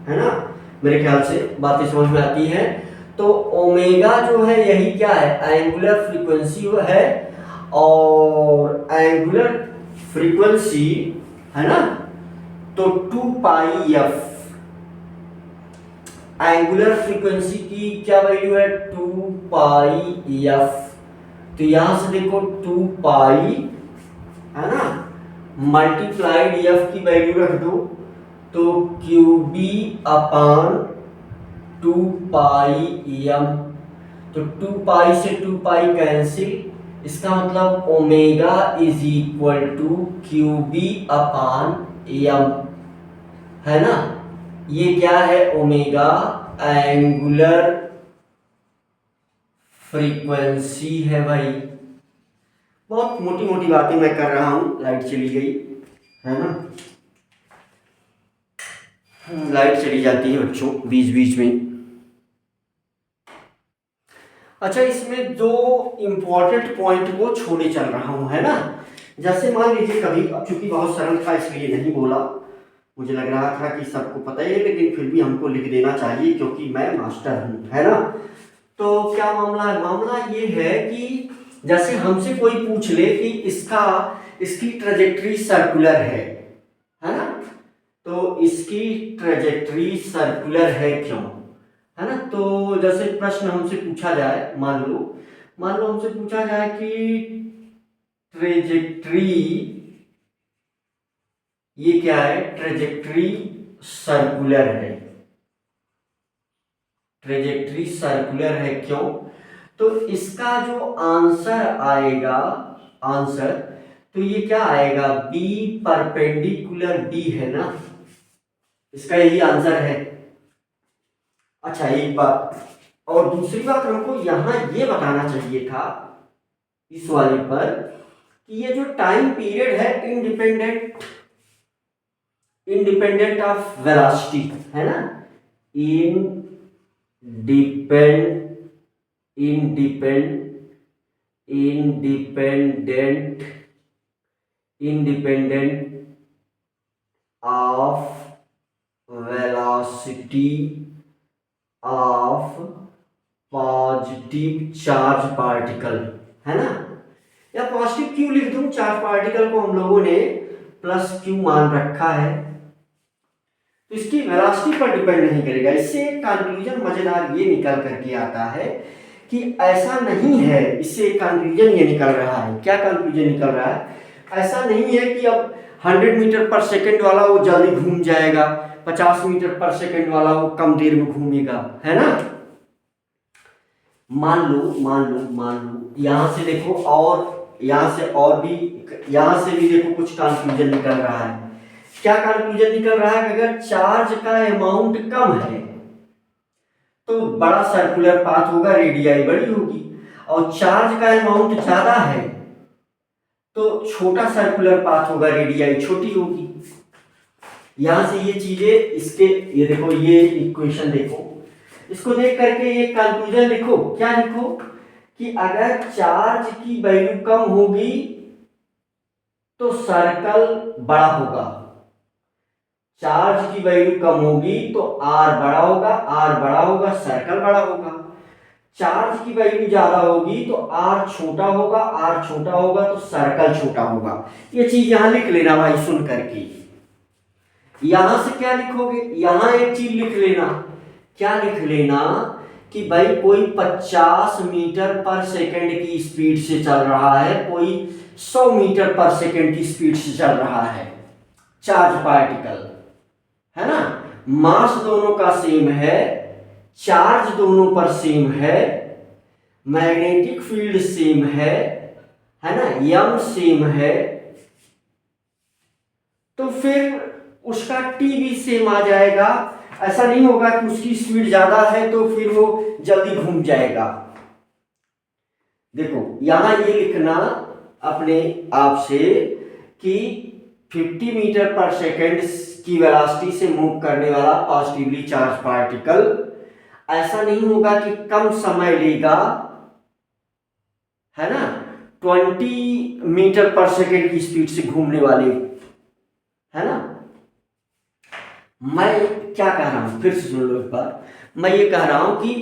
है ना। मेरे ख्याल से बातें समझ में आती हैं। तो ओमेगा जो है यही क्या है, एंगुलर फ्रीक्वेंसी है, और एंगुलर फ्रीक्वेंसी, है ना, तो 2 पाई एफ, एंगुलर फ्रीक्वेंसी की क्या वैल्यू है, 2 पाई एफ। तो यहां से देखो 2 पाई, है ना, मल्टीप्लाइड एफ की वैल्यू रख दो, तो Q B upon 2 pi M. तो 2 पाई से 2 पाई कैंसिल, इसका मतलब omega is equal to Q B upon M, है ना। ये क्या है, ओमेगा एंगुलर फ्रीक्वेंसी है भाई। बहुत मोटी मोटी बातें मैं कर रहा हूं, लाइट चली गई, है ना, लाइट चली जाती है बच्चों बीच बीच में। अच्छा, इसमें दो इंपॉर्टेंट पॉइंट को छोड़े चल रहा हूं, है ना। जैसे मान लीजिए कभी, अब चूंकि बहुत सरल था इसलिए नहीं बोला, मुझे लग रहा था कि सबको पता ही है, लेकिन फिर भी हमको लिख देना चाहिए क्योंकि मैं मास्टर हूं, है ना। तो क्या मामला है, मामला ये है कि जैसे हमसे कोई पूछ ले कि इसकी ट्रेजेक्टरी सर्कुलर है ना, तो इसकी ट्रेजेक्टरी सर्कुलर है क्यों, है ना। तो जैसे प्रश्न हमसे पूछा जाए, मान लो हमसे पूछा जाए कि ट्रेजेक्टरी, ये क्या है, ट्रेजेक्टरी सर्कुलर है, ट्रेजेक्टरी सर्कुलर है क्यों। तो इसका जो आंसर आएगा, आंसर, तो ये क्या आएगा, बी परपेंडिकुलर बी, है ना, इसका यही आंसर है। अच्छा, एक बात और दूसरी बात हमको यहां ये बताना चाहिए था इस वाले पर कि ये जो टाइम पीरियड है इंडिपेंडेंट ऑफ वेलोसिटी, है ना, independent of velocity of positive charge particle, है ना। या पॉजिटिव क्यू लिख दूं, चार्ज पार्टिकल को हम लोगों ने प्लस क्यू मान रखा है, तो इसकी वेलोसिटी पर डिपेंड नहीं करेगा। इससे एक कंक्लूजन मजेदार ये निकल करके आता है कि ऐसा नहीं है, इससे एक कंक्लूजन ये निकल रहा है, क्या कंक्लूजन निकल रहा है, ऐसा नहीं है कि अब 100 मीटर पर सेकंड वाला वो जल्दी घूम जाएगा, 50 मीटर पर सेकंड वाला वो कम देर में घूमेगा, है ना। मान लो यहां से देखो, और यहां से भी देखो कुछ कंक्लूजन निकल रहा है। क्या कंक्लूजन निकल रहा है, अगर चार्ज का अमाउंट कम है तो बड़ा सर्कुलर पाथ होगा, रेडियाई बड़ी होगी, और चार्ज का अमाउंट ज्यादा है तो छोटा सर्कुलर पाथ होगा, रेडियाई छोटी होगी। यहां से ये चीजें, इसके ये देखो, ये इक्वेशन देखो, इसको देख करके ये कंक्लूजन लिखो, क्या लिखो कि अगर चार्ज की वैल्यू कम होगी तो सर्कल बड़ा होगा, चार्ज की वैल्यू कम होगी तो आर बड़ा होगा, सर्कल बड़ा होगा। चार्ज की वैल्यू ज्यादा होगी तो आर छोटा होगा तो सर्कल छोटा होगा। ये चीज यहां लिख लेना भाई, सुन करके। यहां से क्या लिखोगे, यहां एक चीज लिख लेना, क्या लिख लेना कि भाई कोई 50 मीटर पर सेकंड की स्पीड से चल रहा है, कोई 100 मीटर पर सेकेंड की स्पीड से चल रहा है, चार्ज पार्टिकल, है ना। मास दोनों का सेम है, चार्ज दोनों पर सेम है, मैग्नेटिक फील्ड सेम है ना, यम सेम है, तो फिर उसका टी भी सेम आ जाएगा। ऐसा नहीं होगा कि उसकी स्पीड ज्यादा है तो फिर वो जल्दी घूम जाएगा। देखो यहां ये लिखना अपने आप से कि 50 मीटर पर सेकेंड की वेलोसिटी से मूव करने वाला पॉजिटिवली चार्ज पार्टिकल, ऐसा नहीं होगा कि कम समय लेगा, है ना, 20 मीटर पर सेकेंड की स्पीड से घूमने वाले, है ना। मैं क्या कह रहा हूं, फिर से सुन लो एक बार। मैं ये कह रहा हूं कि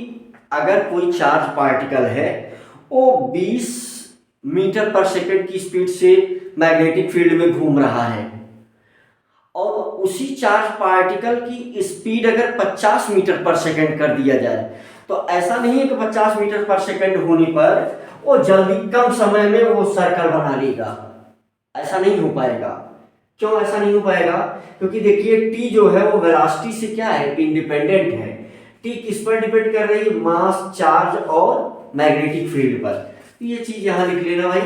अगर कोई चार्ज पार्टिकल है वो 20 मीटर पर सेकेंड की स्पीड से मैग्नेटिक फील्ड में घूम रहा है, और उसी चार्ज पार्टिकल की स्पीड अगर 50 मीटर पर सेकेंड कर दिया जाए, तो ऐसा नहीं है कि 50 मीटर पर सेकेंड होने पर वो जल्दी कम समय में वो सर्कल बना लेगा, ऐसा नहीं हो पाएगा। क्यों ऐसा नहीं हो पाएगा? क्योंकि देखिए टी जो है वो वेलोसिटी से क्या है, इंडिपेंडेंट है। टी किस पर डिपेंड कर रही है? मास, चार्ज और मैग्नेटिक फील्ड पर। तो ये चीज यहां लिख लेना भाई।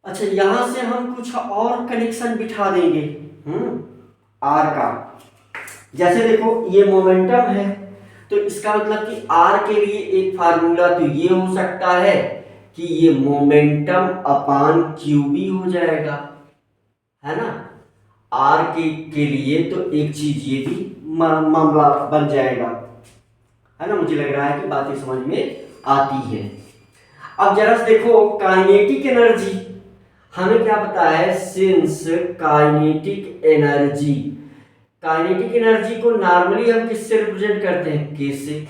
अच्छा, यहां से हम कुछ और कनेक्शन बिठा देंगे आर का। जैसे देखो ये मोमेंटम है, तो इसका मतलब कि आर के लिए एक फार्मूला तो ये हो सकता है कि ये मोमेंटम अपान क्यू बी हो जाएगा, है ना। आर के लिए तो एक चीज ये भी मामला बन जाएगा, है ना। मुझे लग रहा है कि बातें समझ में आती है। अब जरा देखो काइनेटिक एनर्जी, हमें क्या पता है, since kinetic energy, kinetic energy को नॉर्मली हम किससे रिप्रेजेंट करते हैं? के से।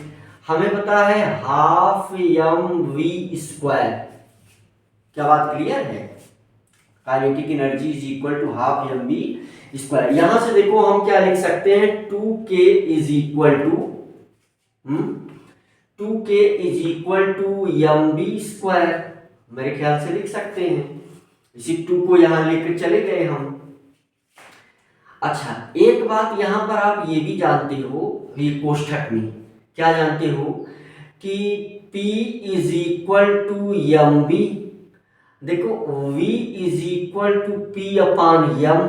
हमें पता है हाफ एम वी स्क्वायर। क्या बात क्लियर है? Kinetic energy is equal to half M V square. यहां से देखो हम क्या लिख सकते हैं, 2k is equal to M V square, मेरे ख्याल से लिख सकते हैं। इसी 2 को यहां लेकर चले गए हम। अच्छा, एक बात यहां पर आप ये भी जानते हो, ये कोष्ठक में क्या जानते हो कि P is equal to M V. देखो V is equal to P upon M,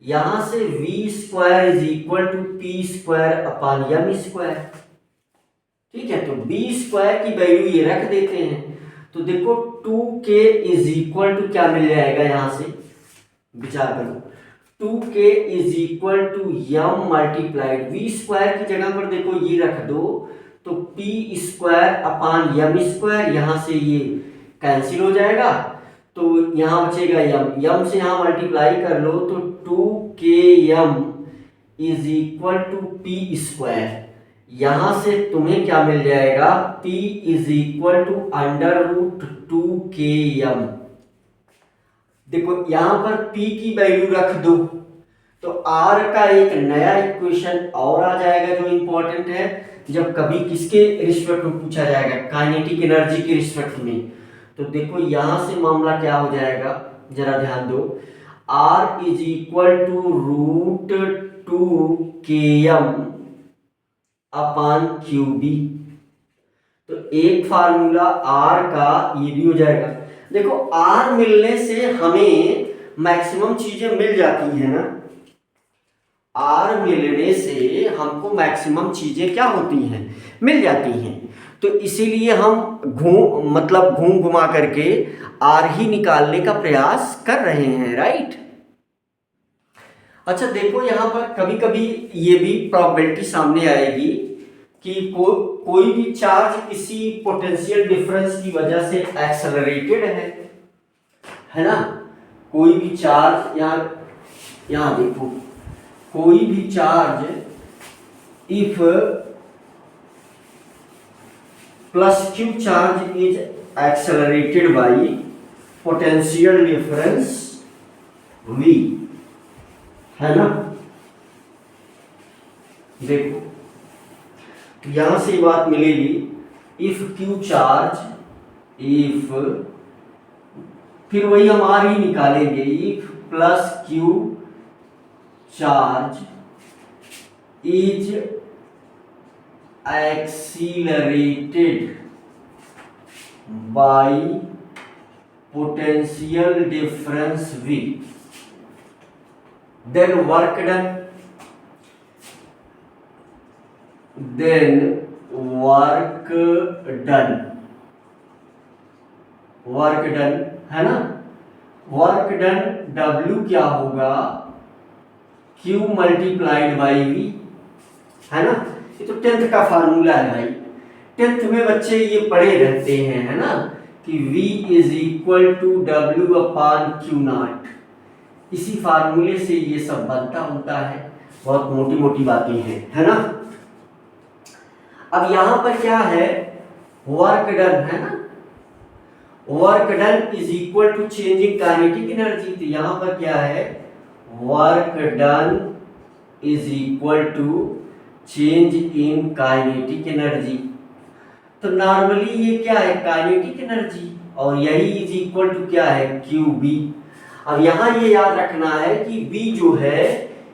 यहां से V square is equal to P square upon M square. ठीक है, तो B स्क्वायर की वैल्यू ये रख देते हैं, तो देखो 2k इज इक्वल टू क्या मिल जाएगा, यहां से विचार करो, 2k is equal to M multiplied V square की जगह पर देखो ये रख दो, तो P square upon M square, यहां से ये कैंसिल हो जाएगा, तो यहां बचेगा एम से यहां मल्टीप्लाई कर लो, तो 2km is equal to P square. यहां से तुम्हें क्या मिल जाएगा, P is equal to under root 2km। देखो यहां पर P की वैल्यू रख दो, तो R का एक नया इक्वेशन और आ जाएगा जो इंपॉर्टेंट है, जब कभी किसके रिस्पेक्ट में पूछा जाएगा, काइनेटिक एनर्जी के रिस्पेक्ट में। तो देखो यहां से मामला क्या हो जाएगा, जरा ध्यान दो, R is equal to root 2km upon Q B. तो एक फार्मूला R का ये भी हो जाएगा। देखो R मिलने से हमें मैक्सिमम चीजें मिल जाती है ना, R मिलने से हमको मैक्सिमम चीजें क्या होती हैं, मिल जाती हैं। तो इसीलिए हम घूम घुमा करके R ही निकालने का प्रयास कर रहे हैं, राइट। अच्छा देखो यहां पर कभी कभी ये भी प्रॉबिलिटी सामने आएगी कि कोई भी चार्ज किसी पोटेंशियल डिफरेंस की वजह से एक्सेलरेटेड है ना। कोई भी चार्ज यहां देखो, कोई भी charge if plus Q charge is accelerated by potential difference V, है ना। देखो यहां से बात मिलेगी, इफ फिर वही हम आर ही निकालेंगे, if plus Q charge is accelerated bye potential difference v, then work done, then work done, work done है ना, वर्क डन W क्या होगा, Q मल्टीप्लाइड बाई V है ना। ये तो 10th का फार्मूला है भाई, 10th में बच्चे ये पढ़े रहते हैं है ना कि V is equal to W upon Q naught, इसी फार्मूले से ये सब बनता है, बहुत मोटी मोटी बातें हैं है ना। अब यहां पर क्या है, वर्क डन है ना, work done is equal to change in kinetic energy, तो यहां पर क्या है, work done is equal to change in kinetic energy. तो नॉर्मली ये क्या है, काइनेटिक एनर्जी, और यही इज इक्वल टू क्या है, QB। अब यहां ये याद रखना है कि B जो है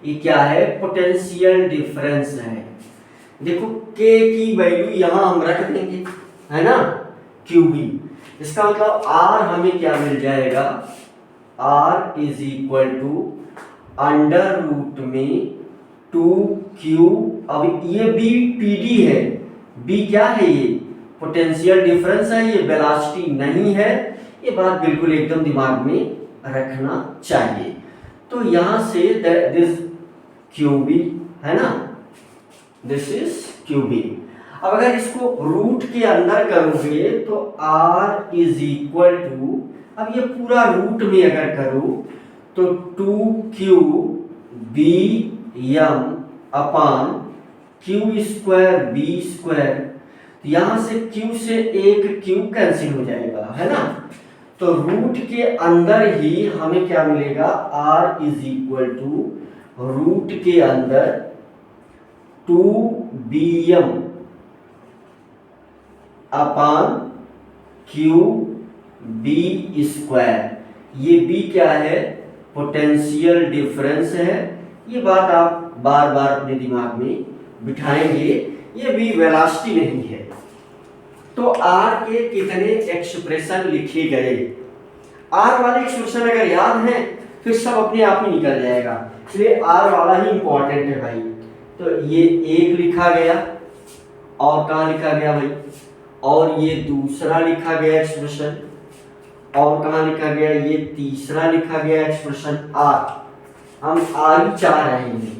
ये क्या है, पोटेंशियल डिफरेंस है। देखो K की वैल्यू यहां हम रख देंगे है ना, QB, इसका मतलब R हमें क्या मिल जाएगा, R is equal to under root में 2Q। अब ये B PD है, B क्या है, ये पोटेंशियल डिफरेंस है, ये वेलोसिटी नहीं है, ये बात बिल्कुल एकदम दिमाग में रखना चाहिए। तो यहां से दिस QB है ना, दिस इज QB। अब अगर इसको रूट के अंदर करोगे तो R इज इक्वल टू, अब ये पूरा रूट में अगर करो तो 2QBM upon Q square B square, तो यहां से Q से एक Q कैंसिल हो जाएगा है ना, तो रूट के अंदर ही हमें क्या मिलेगा, R is equal to root के अंदर 2BM अपॉन QB स्क्वायर। ये B क्या है, पोटेंशियल डिफरेंस है, ये बात आप बार बार अपने दिमाग में बिठाएंगे, ये भी वेलोसिटी नहीं है। तो R के कितने एक्सप्रेशन लिखे गए, R वाले एक्सप्रेशन अगर याद है फिर सब अपने आप ही निकल जाएगा, इसलिए R वाला ही इंपॉर्टेंट है भाई। तो ये एक लिखा गया, और कहाँ लिखा गया भाई, और ये दूसरा लिखा गया एक्सप्रेशन, और कहाँ लिखा गया, ये तीसरा लिखा गया एक्सप्रेशन R। हम R ही चाह रहे हैं,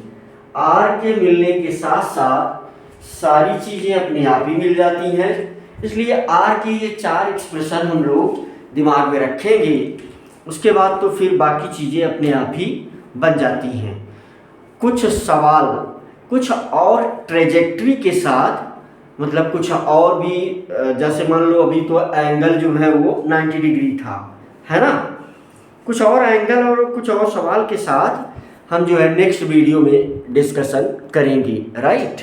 R के मिलने के साथ साथ सारी चीजें अपने आप ही मिल जाती हैं, इसलिए R के ये 4 एक्सप्रेशन हम लोग दिमाग में रखेंगे, उसके बाद तो फिर बाकी चीजें अपने आप ही बन जाती हैं। कुछ सवाल कुछ और ट्रेजेक्ट्री के साथ, मतलब कुछ और भी, जैसे मान लो अभी तो एंगल जो है वो 90 डिग्री था है ना, कुछ और एंगल और कुछ और सवाल के साथ हम जो है नेक्स्ट वीडियो में डिस्कशन करेंगे, राइट।